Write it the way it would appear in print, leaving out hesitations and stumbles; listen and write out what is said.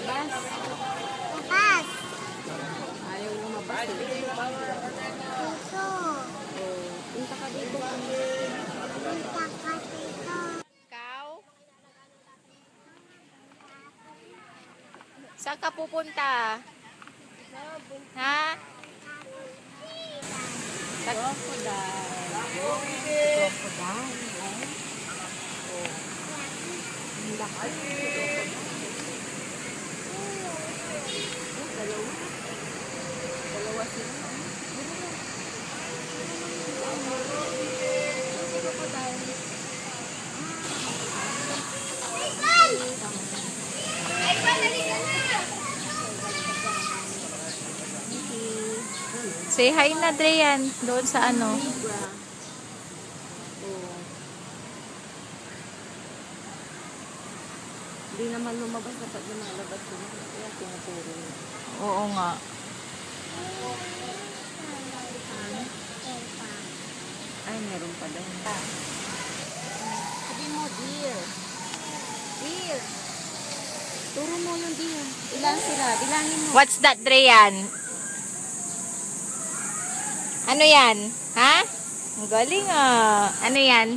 Labas. Labas. Ayaw lumabas eh. Dito. Oh, punta ka dito. Punta ka dito. Ikaw? Saan ka pupunta? Ha? Crocodile. Crocodile. Ang laki. Dalawa. Dalawa sila. Crocodile. Say hi na, Dreyan. Doon sa ano. Zebra. Oh. Hindi naman lumabas na pag lumalabas sila. Kaya tinuturo niya. Oo nga. Ay, meron pa din. Sabi mo, deer. Deer. Turo mo yung deer. Ilan sila? Bilangin mo. What's that, Dreyan? Ano yan? Ha? Ang galing ah. Ano yan?